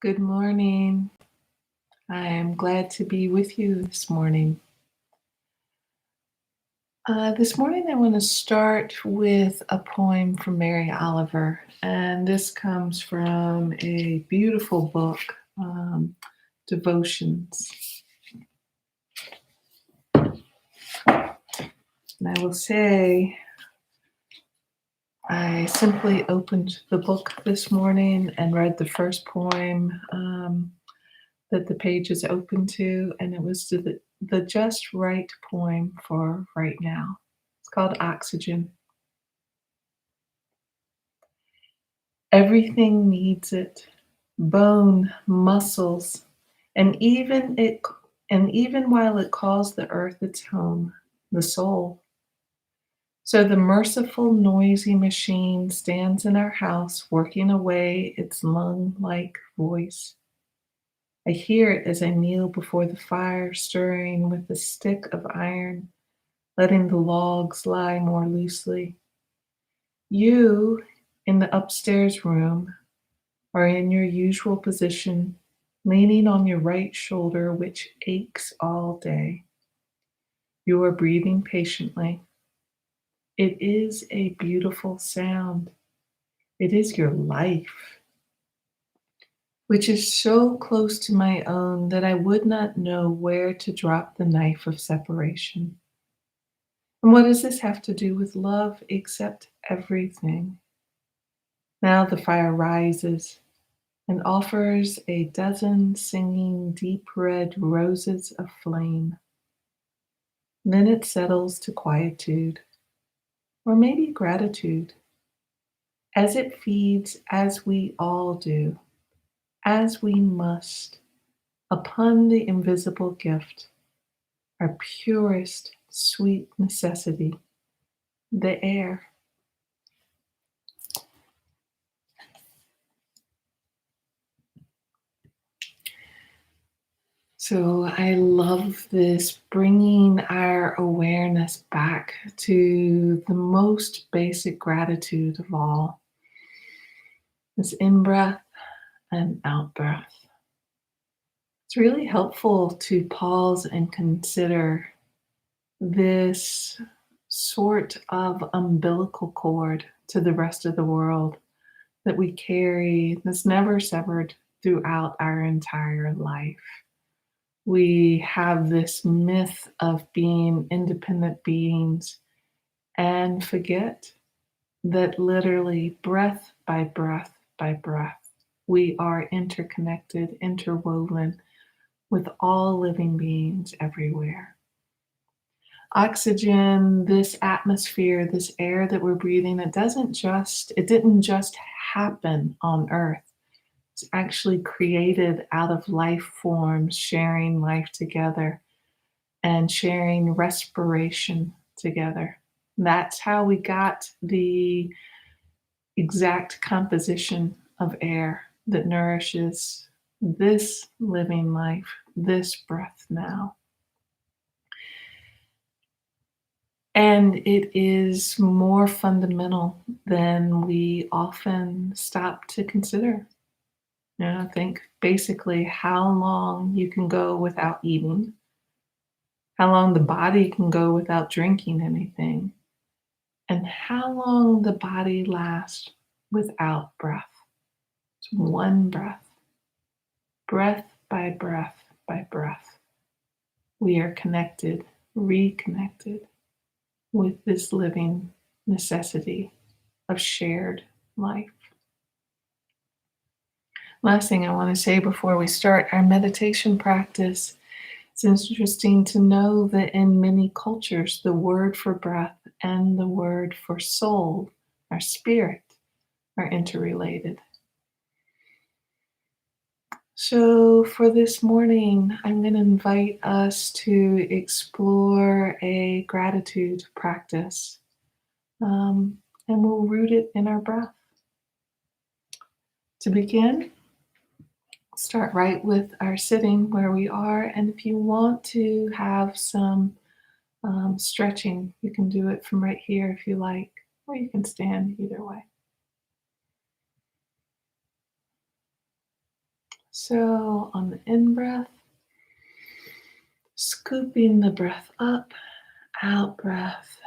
Good morning. I am glad to be with you this morning. This morning, I want to start with a poem from Mary Oliver, and this comes from a beautiful book, Devotions. And I will say, I simply opened the book this morning and read the first poem that the page is open to, and it was the just right poem for right now. It's called Oxygen. Everything needs it. Bone, muscles, and even while it calls the earth its home, the soul. So the merciful, noisy machine stands in our house, working away its lung-like voice. I hear it as I kneel before the fire, stirring with a stick of iron, letting the logs lie more loosely. You, in the upstairs room, are in your usual position, leaning on your right shoulder, which aches all day. You are breathing patiently. It is a beautiful sound. It is your life, which is so close to my own that I would not know where to drop the knife of separation. And what does this have to do with love except everything? Now the fire rises and offers a dozen singing deep red roses of flame. Then it settles to quietude, or maybe gratitude, as it feeds, as we all do, as we must, upon the invisible gift, our purest sweet necessity, the air. So I love this, bringing our awareness back to the most basic gratitude of all, this in breath and out breath. It's really helpful to pause and consider this sort of umbilical cord to the rest of the world that we carry, that's never severed throughout our entire life. We have this myth of being independent beings and forget that literally breath by breath by breath, we are interconnected, interwoven with all living beings everywhere. Oxygen, this atmosphere, this air that we're breathing, it didn't just happen on Earth. It's actually created out of life forms sharing life together and sharing respiration together. That's how we got the exact composition of air that nourishes this living life, this breath now. And it is more fundamental than we often stop to consider. Think basically how long you can go without eating, how long the body can go without drinking anything, and how long the body lasts without breath. It's one breath, breath by breath by breath. We are connected, reconnected with this living necessity of shared life. Last thing I want to say before we start our meditation practice, it's interesting to know that in many cultures, the word for breath and the word for soul, our spirit, are interrelated. So for this morning, I'm going to invite us to explore a gratitude practice, and we'll root it in our breath. To begin, start right with our sitting where we are, and if you want to have some stretching, you can do it from right here if you like, or you can stand either way. So on the in breath, scooping the breath up, out breath,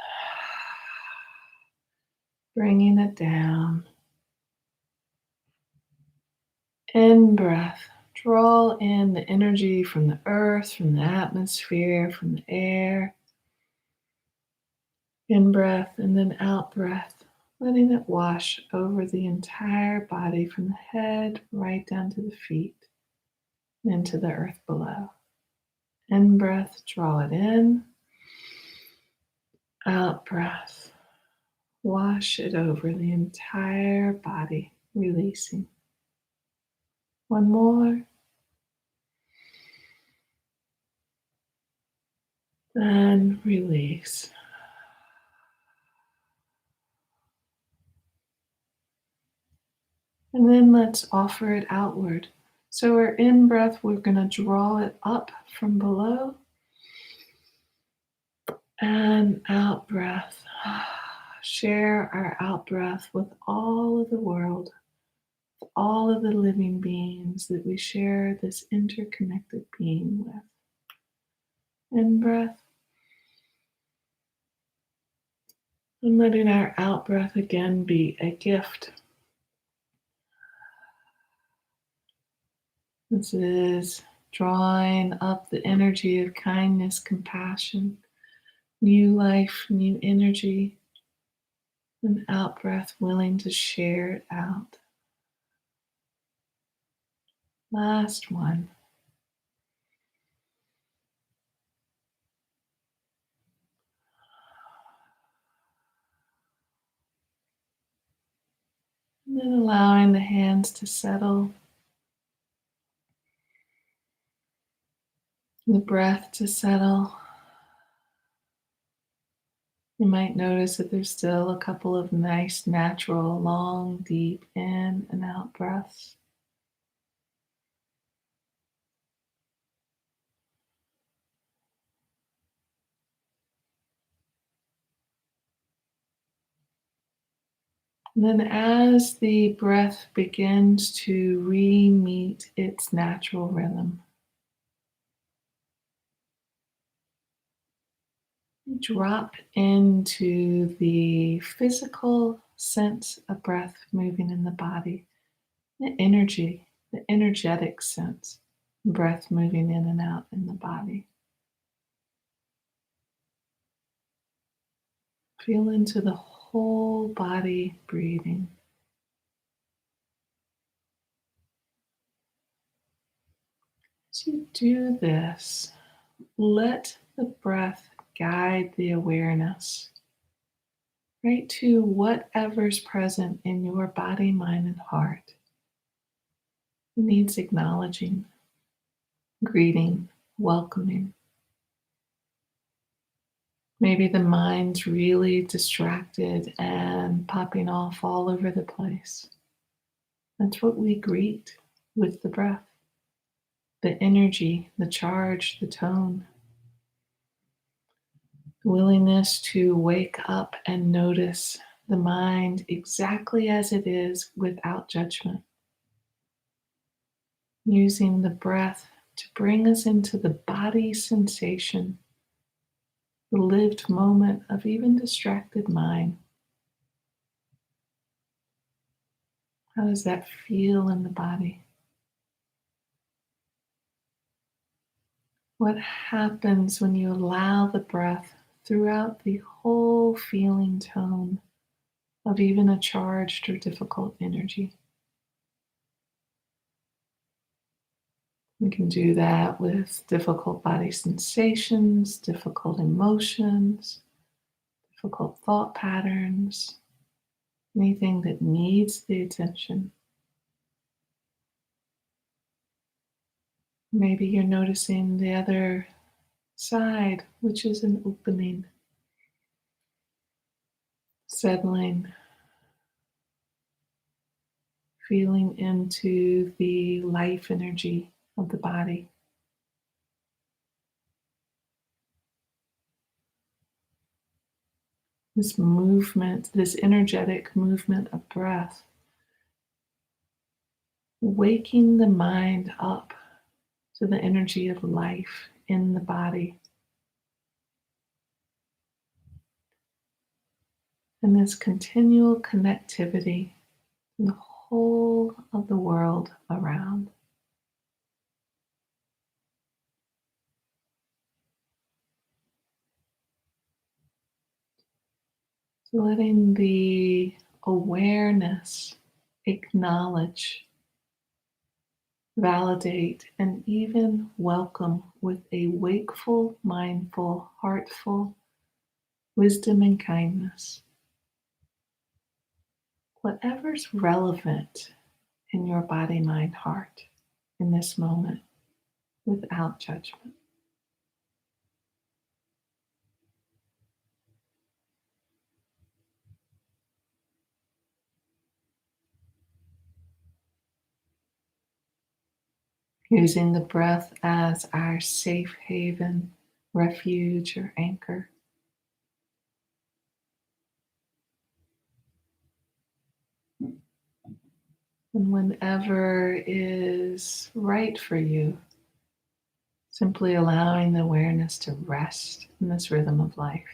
bringing it down. In breath, draw in the energy from the earth, from the atmosphere, from the air. In breath and then out breath, letting it wash over the entire body from the head right down to the feet, into the earth below. In breath, draw it in. Out breath, wash it over the entire body, releasing. One more. And release. And then let's offer it outward. So our in breath, we're going to draw it up from below. And out breath. Share our out breath with all of the world, with all of the living beings that we share this interconnected being with. In breath. And letting our out breath again be a gift. This is drawing up the energy of kindness, compassion, new life, new energy, and out breath, willing to share it out. Last one. And then allowing the hands to settle, the breath to settle. You might notice that there's still a couple of nice, natural, long, deep in and out breaths. And then as the breath begins to re-meet its natural rhythm, drop into the physical sense of breath moving in the body, the energy, the energetic sense, breath moving in and out in the body. Feel into the whole body breathing. As you do this, let the breath guide the awareness right to whatever's present in your body, mind, and heart. It needs acknowledging, greeting, welcoming. Maybe the mind's really distracted and popping off all over the place. That's what we greet with the breath. The energy, the charge, the tone. Willingness to wake up and notice the mind exactly as it is without judgment. Using the breath to bring us into the body sensation, the lived moment of even distracted mind. How does that feel in the body? What happens when you allow the breath throughout the whole feeling tone of even a charged or difficult energy? We can do that with difficult body sensations, difficult emotions, difficult thought patterns, anything that needs the attention. Maybe you're noticing the other side, which is an opening, settling, feeling into the life energy of the body. This movement, this energetic movement of breath waking the mind up to the energy of life in the body. And this continual connectivity to the whole of the world around. So letting the awareness acknowledge, validate, and even welcome with a wakeful, mindful, heartful wisdom and kindness whatever's relevant in your body, mind, heart in this moment without judgment. Using the breath as our safe haven, refuge, or anchor. And whenever is right for you, simply allowing the awareness to rest in this rhythm of life.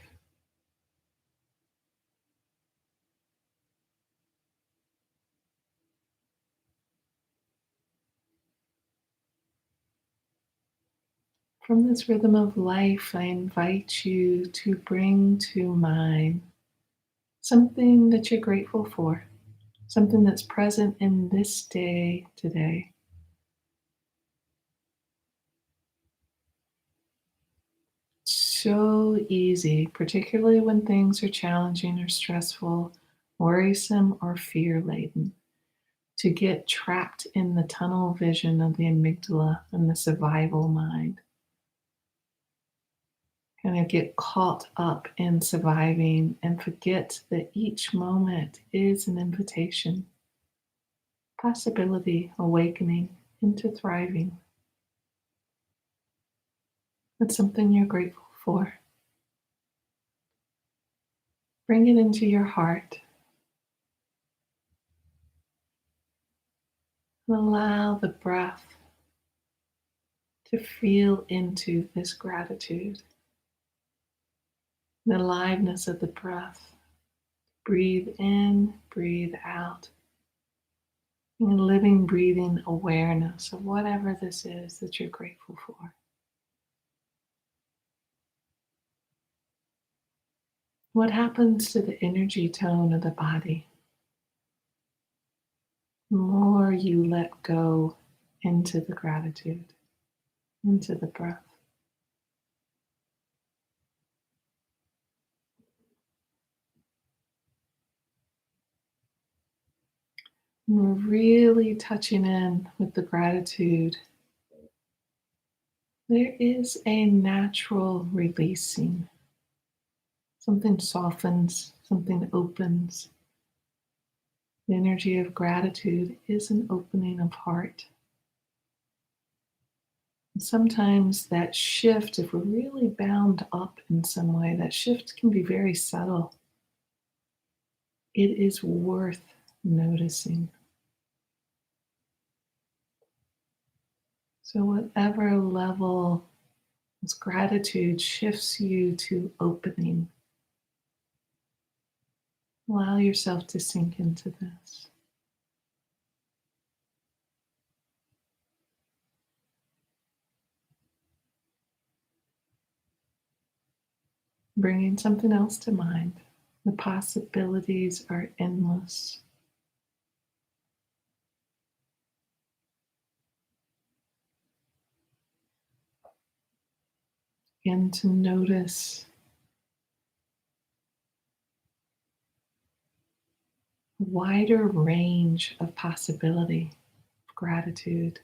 From this rhythm of life, I invite you to bring to mind something that you're grateful for, something that's present in this day today. So easy, particularly when things are challenging or stressful, worrisome or fear laden, to get trapped in the tunnel vision of the amygdala and the survival mind. Kind of get caught up in surviving and forget that each moment is an invitation, possibility, awakening into thriving. It's something you're grateful for. Bring it into your heart and allow the breath to feel into this gratitude, the aliveness of the breath. Breathe in, breathe out. And living, breathing awareness of whatever this is that you're grateful for. What happens to the energy tone of the body? The more you let go into the gratitude, into the breath. And we're really touching in with the gratitude. There is a natural releasing. Something softens, something opens. The energy of gratitude is an opening of heart. And sometimes that shift, if we're really bound up in some way, that shift can be very subtle. It is worth noticing. So, whatever level this gratitude shifts you to opening, allow yourself to sink into this. Bringing something else to mind. The possibilities are endless. Begin to notice a wider range of possibility of gratitude.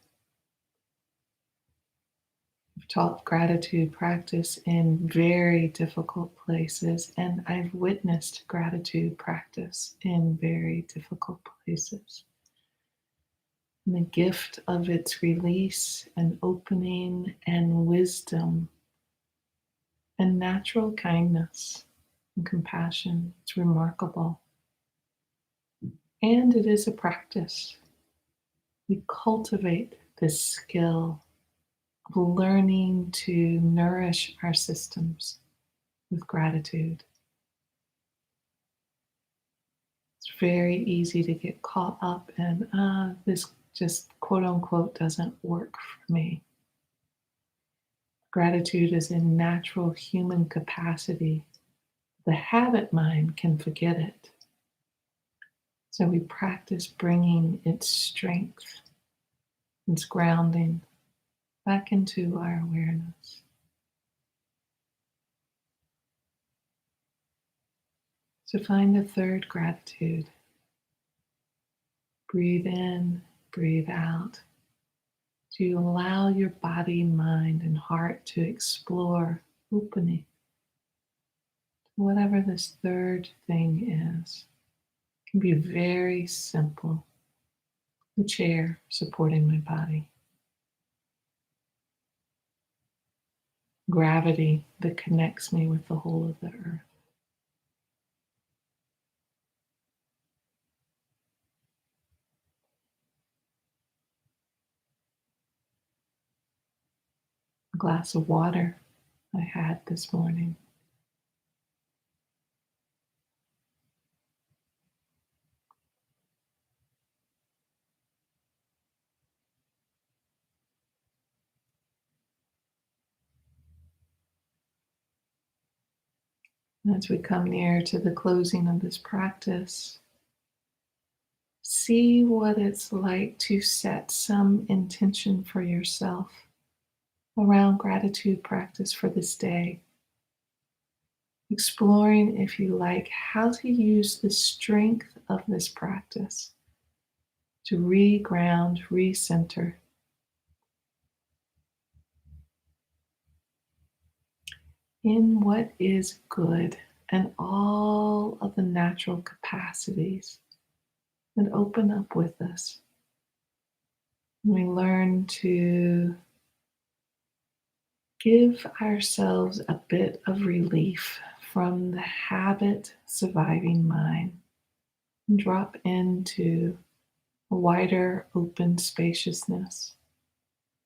I've taught gratitude practice in very difficult places, and I've witnessed gratitude practice in very difficult places. And the gift of its release and opening and wisdom and natural kindness and compassion, it's remarkable. And it is a practice. we cultivate this skill of learning to nourish our systems with gratitude. It's very easy to get caught up in, this just quote unquote doesn't work for me. Gratitude is a natural human capacity. The habit mind can forget it. So we practice bringing its strength, its grounding back into our awareness. So find a third gratitude. Breathe in, breathe out. To allow your body, mind, and heart to explore opening to whatever this third thing is. It can be very simple. The chair supporting my body. Gravity that connects me with the whole of the earth. A glass of water I had this morning. As we come near to the closing of this practice, see what it's like to set some intention for yourself around gratitude practice for this day. Exploring, if you like, how to use the strength of this practice to re-ground, re-center in what is good and all of the natural capacities that open up with us. We learn to give ourselves a bit of relief from the habit surviving mind and drop into a wider, open spaciousness,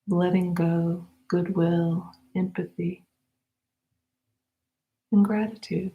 letting go, goodwill, empathy, and gratitude.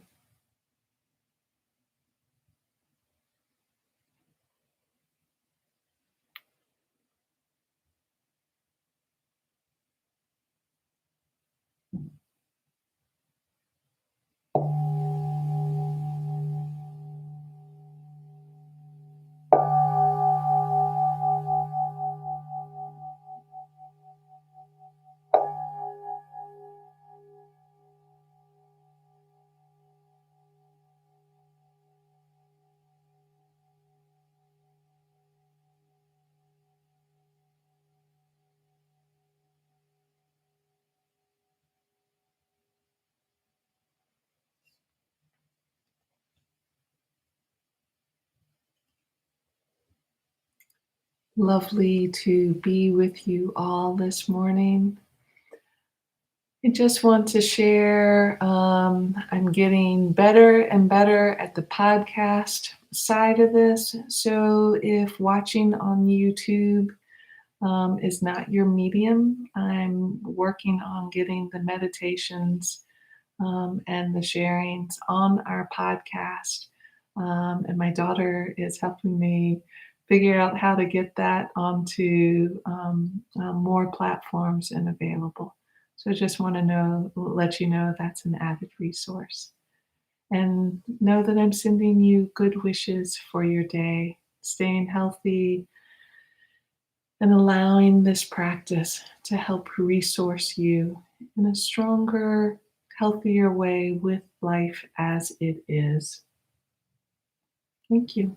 Lovely to be with you all this morning. I just want to share, I'm getting better and better at the podcast side of this. So if watching on YouTube is not your medium, I'm working on getting the meditations and the sharings on our podcast. And my daughter is helping me figure out how to get that onto more platforms and available. So I just want to let you know that's an added resource. And know that I'm sending you good wishes for your day, staying healthy, and allowing this practice to help resource you in a stronger, healthier way with life as it is. Thank you.